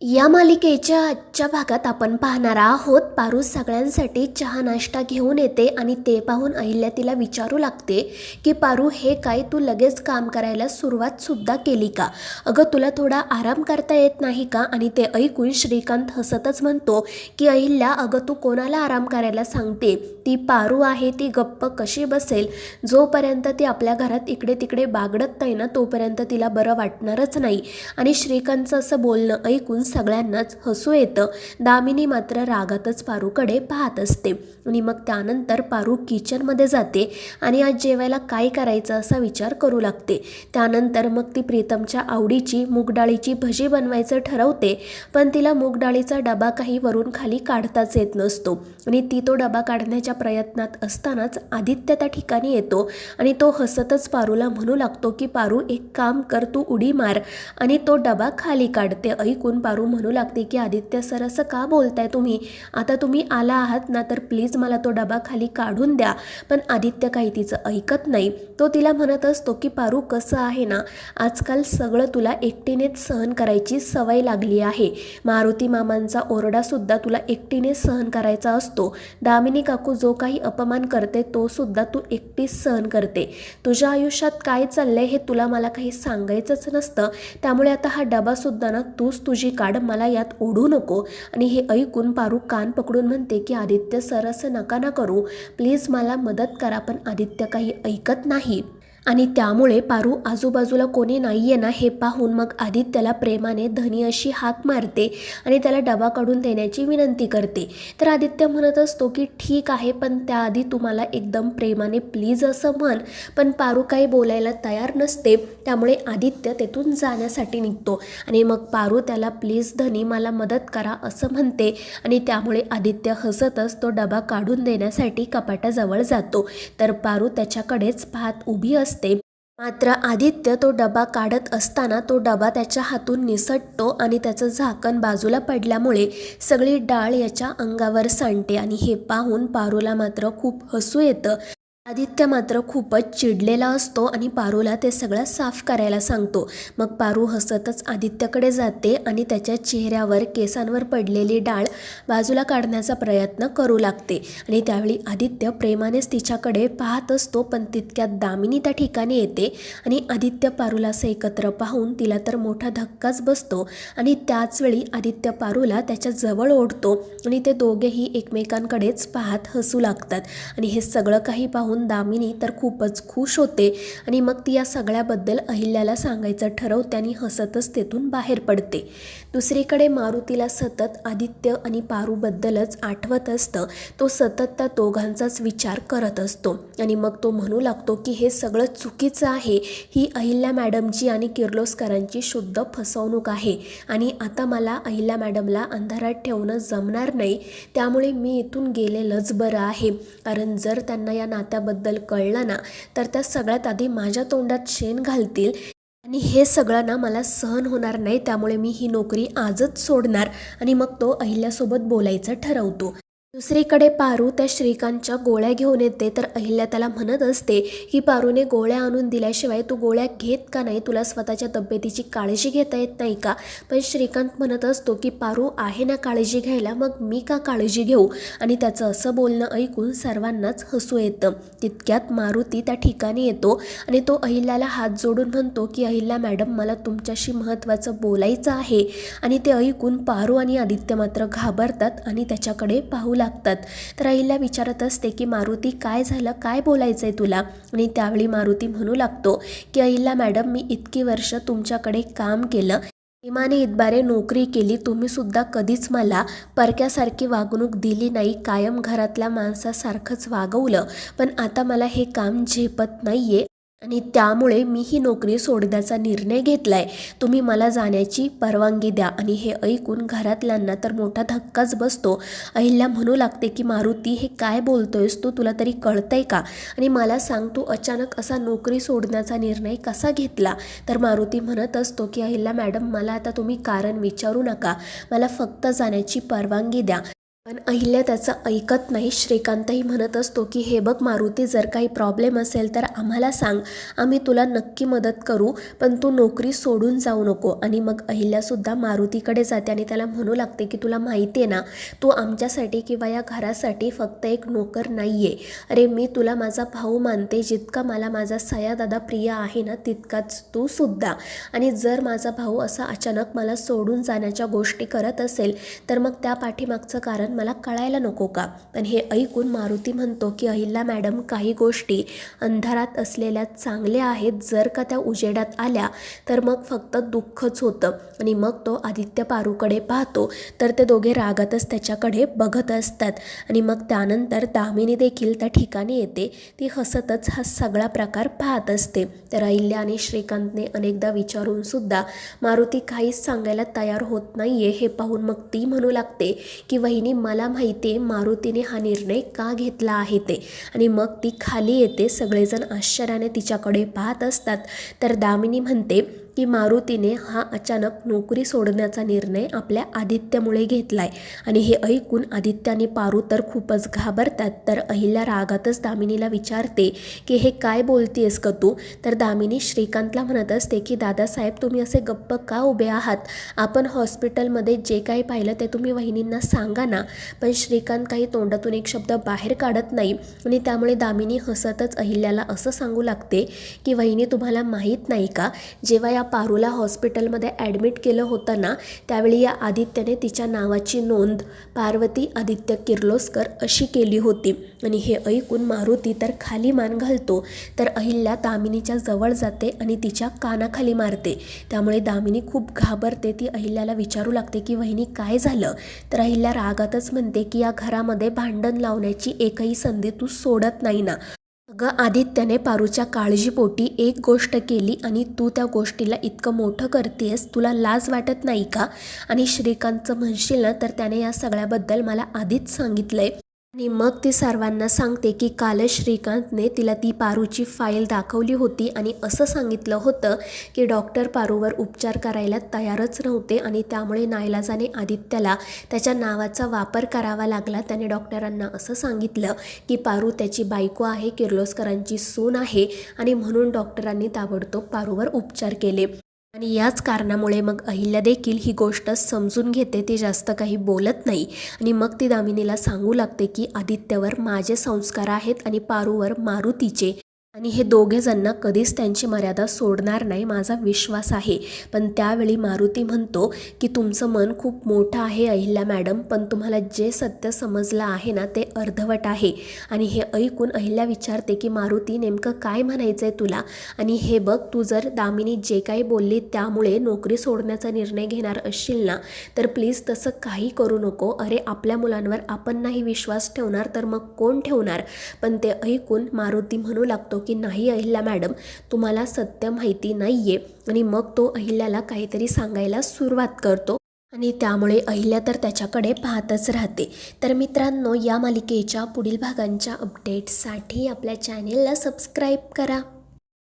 या मालिकेच्या आजच्या भागात आपण पाहणार आहोत पारू सगळ्यांसाठी चहा नाश्ता घेऊन येते आणि ते पाहून अहिल्या तिला विचारू लागते की पारू हे काय तू लगेच काम करायला सुरुवात सुद्धा केली का? अगं तुला थोडा आराम करता येत नाही का? आणि ते ऐकून श्रीकांत हसतच म्हणतो की अहिल्या अगं तू कोणाला आराम करायला सांगते? ती पारू आहे, ती गप्प कशी बसेल? जोपर्यंत ती आपल्या घरात इकडे तिकडे बागडत नाही ना तोपर्यंत तिला बरं वाटणारच नाही. आणि श्रीकांतचं असं बोलणं ऐकून सगळ्यांनाच हसू येतं. दामिनी मात्र रागातच पारूकडे पाहत असते आणि मग त्यानंतर पारू किचनमध्ये जाते आणि आज जेवायला काय करायचं असा विचार करू लागते. त्यानंतर मग ती प्रीतमच्या आवडीची मूगडाळीची भजी बनवायचं ठरवते, पण तिला मूगडाळीचा डबा काही वरून खाली काढताच येत नसतो आणि ती तो डबा काढण्याच्या प्रयत्नात असतानाच आदित्य त्या ठिकाणी येतो आणि तो हसतच पारूला म्हणू लागतो की पारू एक काम कर, तू उडी मार आणि तो डबा खाली काढते. ऐकून पारू म्हणू लागते की आदित्य सर असं का बोलताय तुम्ही? आता तुम्ही आला आहात ना तर प्लीज मला तो डबा खाली काढून द्या. पण आदित्य काही तिचं ऐकत नाही. तो तिला म्हणत असतो की पारू कसं आहे ना, आजकाल सगळं तुला एकटीनेच सहन करायची सवय लागली आहे. मारुती मामांचा ओरडासुद्धा तुला एकटीने सहन करायचा असतो. दामिनी काकू जो काही अपमान करते तो सुद्धा तू एकटीच सहन करते. तुझ्या आयुष्यात काय चाललंय हे तुला मला काही सांगायचंच नसतं. त्यामुळे आता हा डबासुद्धा ना तूच तुझी काढ, मला यात ओढू नको. आणि हे ऐकून पारू कान पकडून म्हणते की आदित्य सर असं नका ना करू, प्लीज मला मदत करा. पण आदित्य काही ऐकत नाही आणि त्यामुळे पारू आजूबाजूला कोणी नाही आहे ना हे पाहून मग आदित्यला प्रेमाने धनी अशी हाक मारते आणि त्याला डबा काढून देण्याची विनंती करते. तर आदित्य म्हणत असतो की ठीक आहे, पण त्याआधी तुम्हाला एकदम प्रेमाने प्लीज असं म्हण. पण पारू काही बोलायला तयार नसते. त्यामुळे आदित्य तेथून जाण्यासाठी निघतो आणि मग पारू त्याला प्लीज धनी मला मदत करा असं म्हणते आणि त्यामुळे आदित्य हसतच तो डबा काढून देण्यासाठी कपाटाजवळ जातो. तर पारू त्याच्याकडेच पाहत उभी असते. मात्र आदित्य तो डबा काढत असताना तो डबा त्याच्या हातून निसटतो आणि त्याचं झाकण बाजूला पडल्यामुळे सगळी डाळ याच्या अंगावर सांडते आणि हे पाहून पारूला मात्र खूप हसू येतं. आदित्य मात्र खूपच चिडलेला असतो आणि पारूला ते सगळं साफ करायला सांगतो. मग पारू हसतच आदित्यकडे जाते आणि त्याच्या चेहऱ्यावर केसांवर पडलेली डाळ बाजूला काढण्याचा प्रयत्न करू लागते आणि त्यावेळी आदित्य प्रेमानेच तिच्याकडे पाहत असतो. पण तितक्यात दामिनी त्या ठिकाणी येते आणि आदित्य पारूला असं एकत्र पाहून तिला तर मोठा धक्काच बसतो आणि त्याचवेळी आदित्य पारूला त्याच्या जवळ ओढतो आणि ते दोघेही एकमेकांकडेच पाहत हसू लागतात. आणि हे सगळं काही पाहून दामिनी तर खूपच खुश होते आणि मग ती या सगळ्याबद्दल अहिल्याला सांगायचं ठरवते आणि हसतच तेथून बाहेर पडते. दुसरीकडे मारुतीला सतत आदित्य आणि पारूबद्दलच आठवत असतं. तो सतत त्या दोघांचाच विचार करत असतो आणि मग तो म्हणू लागतो की हे सगळं चुकीचं आहे. ही अहिल्या मॅडमची आणि किर्लोस्करांची शुद्ध फसवणूक आहे आणि आता मला अहिल्या मॅडमला अंधारात ठेवणं जमणार नाही. त्यामुळे मी इथून गेलेलंच बरं आहे, कारण जर त्यांना या नात्याबद्दल कळलं ना तर त्या सगळ्यात आधी माझ्या तोंडात शेण घालतील आणि हे सगळं ना मला सहन होणार नाही. त्यामुळे मी ही नोकरी आजच सोडणार आणि मग तो अहिल्यासोबत बोलायचं ठरवतो. दुसरीकडे पारू त्या श्रीकांतच्या गोळ्या घेऊन येते. तर अहिल्या त्याला म्हणत असते की पारूने गोळ्या आणून दिल्याशिवाय तू गोळ्या घेत का नाही? तुला स्वतःच्या तब्येतीची काळजी घेता येत नाही का? पण श्रीकांत म्हणत असतो की पारू आहे ना काळजी घ्यायला, मग मी का काळजी घेऊ? आणि त्याचं असं बोलणं ऐकून सर्वांनाच हसू येतं. तितक्यात मारुती त्या ठिकाणी येतो आणि तो अहिल्याला हात जोडून म्हणतो की अहिल्या मॅडम, मला तुमच्याशी महत्त्वाचं बोलायचं आहे. आणि ते ऐकून पारू आणि आदित्य मात्र घाबरतात आणि त्याच्याकडे पाहू लागतात. तर अहिल्या विचारत असते की मारुती काय झालं, काय बोलायचंय तुला? आणि त्यावेळी मारुती म्हणू लागतो की अहिल्या मॅडम, मी इतकी वर्ष तुमच्याकडे काम केलं, इमाने इतबारे नोकरी केली, तुम्ही सुद्धा कधीच मला परक्यासारखी वागणूक दिली नाही, कायम घरातल्या माणसासारखंच वागवलं. पण आता मला हे काम झेपत नाहीये आणि त्यामुळे मी ही नोकरी सोडण्याचा निर्णय घेतलाय. तुम्ही मला जाण्याची परवानगी द्या. आणि हे ऐकून घरातल्यांना तर मोठा धक्काच बसतो. अहिल्या म्हणू लागते की मारुती, हे काय बोलतोयस तू? तुला तरी कळतंय का? आणि मला सांग, तू अचानक असा नोकरी सोडण्याचा निर्णय कसा घेतला? तर मारुती म्हणत असतो की अहिल्या मॅडम, मला आता तुम्ही कारण विचारू नका, मला फक्त जाण्याची परवानगी द्या. पण अहिल्या त्याचं ऐकत नाही. श्रीकांतही म्हणत असतो की हे बघ मारुती, जर काही प्रॉब्लेम असेल तर आम्हाला सांग, आम्ही तुला नक्की मदत करू, पण तू नोकरी सोडून जाऊ नको. आणि मग अहिल्यासुद्धा मारुतीकडे जाते आणि त्याला म्हणू लागते की तुला माहिती आहे ना, तू आमच्यासाठी किंवा या घरासाठी फक्त एक नोकर नाही आहे. अरे मी तुला माझा भाऊ मानते, जितका मला माझा सयादादा प्रिय आहे ना तितकाच तू सुद्धा. आणि जर माझा भाऊ असा अचानक मला सोडून जाण्याच्या गोष्टी करत असेल तर मग त्या पाठीमागचं कारण मला कळायला नको का. पण हे ऐकून मारुती म्हणतो की अहिल्या मॅडम, काही गोष्टी अंधारात असलेल्या चांगल्या आहेत, जर का त्या उजेडात आल्या तर मग फक्त दुःखच होतं. आणि मग तो आदित्य पारूकडे पाहतो तर ते दोघे रागातच त्याच्याकडे बघत असतात. आणि मग त्यानंतर दामिनी देखील त्या ठिकाणी येते. ती हसतच हा सगळा प्रकार पाहत असते. तर अहिल्या आणि श्रीकांतने अनेकदा विचारून सुद्धा मारुती काहीच सांगायला तयार होत नाहीये. हे पाहून मग ती म्हणू लागते की वहिनी, मला माहिती आहे मारुतीने हा निर्णय का घेतला आहे ते. आणि मग ती खाली येते. सगळेजण आश्चर्याने तिच्याकडे पाहत असतात. तर दामिनी म्हणते की मारुतीने हा अचानक नोकरी सोडण्याचा निर्णय आपल्या आदित्यमुळे घेतलाय. आणि हे ऐकून आदित्य आणि पारू तर खूपच घाबरतात. तर अहिल्या रागातच दामिनीला विचारते की हे काय बोलतेस का तू. तर दामिनी श्रीकांतला म्हणत असते की दादासाहेब, तुम्ही असे गप्प का उभे आहात, आपण हॉस्पिटलमध्ये जे काही पाहिलं ते तुम्ही वहिनींना सांगा ना. पण श्रीकांत काही तोंडातून एक शब्द बाहेर काढत नाही. आणि त्यामुळे दामिनी हसतच अहिल्याला असं सांगू लागते की वहिनी, तुम्हाला माहीत नाही का, जेव्हा या पारूला हॉस्पिटलमध्ये ॲडमिट केलं होतं ना, त्यावेळी या आदित्यने तिच्या नावाची नोंद पार्वती आदित्य किर्लोस्कर अशी केली होती. आणि हे ऐकून मारुती तर खाली मान घालतो. तर अहिल्या दामिनीच्या जवळ जाते आणि तिच्या कानाखाली मारते. त्यामुळे दामिनी खूप घाबरते. ती अहिल्याला विचारू लागते की वहिनी काय झालं. तर अहिल्या रागातच म्हणते की या घरामध्ये भांडण लावण्याची एकही संधी तू सोडत नाही ना. अगं आदित्यने पारूच्या काळजीपोटी एक गोष्ट केली आणि तू त्या गोष्टीला इतकं मोठं करतेस, तुला लाज वाटत नाही का. आणि श्रीकांतचं म्हणशील ना तर त्याने या सगळ्याबद्दल मला आधीच सांगितलंय. आणि मग ती सर्वांना सांगते की कालच श्रीकांतने तिला ती पारूची फाईल दाखवली होती आणि असं सांगितलं होतं की डॉक्टर पारूवर उपचार करायला तयारच नव्हते आणि त्यामुळे नाईलाजाने आदित्यला त्याच्या नावाचा वापर करावा लागला. त्याने डॉक्टरांना असं सांगितलं की पारू त्याची बायको आहे, किर्लोस्करांची सून आहे, आणि म्हणून डॉक्टरांनी ताबडतोब पारूवर उपचार केले. आणि याच कारणामुळे मग अहिल्या देखील ही गोष्ट समजून घेते. ती जास्त काही बोलत नाही. आणि मग ती दामिनीला सांगू लागते की आदित्यवर माझे संस्कार आहेत आणि पारूवर मारुतीचे, आणि हे दोघेजण कधीच त्यांची मर्यादा सोडणार नाही, माझा विश्वास आहे. पण त्यावेळी मारुती म्हणतो की तुमचं मन खूप मोठं आहे अहिल्या मॅडम, पण तुम्हाला जे सत्य समजलं आहे ना ते अर्धवट आहे. आणि हे ऐकून अहिल्या विचारते की मारुती, नेमकं काय म्हणायचं आहे तुला. आणि हे बघ, तू जर दामिनी जे काही बोलली त्यामुळे नोकरी सोडण्याचा निर्णय घेणार असशील ना तर प्लीज तसं काही करू नको. अरे आपल्या मुलांवर आपण नाही विश्वास ठेवणार तर मग कोण ठेवणार. पण ते ऐकून मारुती म्हणू लागतो की नाही अहिल्या मॅडम, तुम्हाला सत्य माहिती नाही आहे. आणि मग तो अहिल्याला काहीतरी सांगायला सुरुवात करतो. आणि त्यामुळे अहिल्या तर त्याच्याकडे पाहतच राहते. तर मित्रांनो, या मालिकेच्या पुढील भागांच्या अपडेट्ससाठी आपल्या चॅनेलला सबस्क्राईब करा.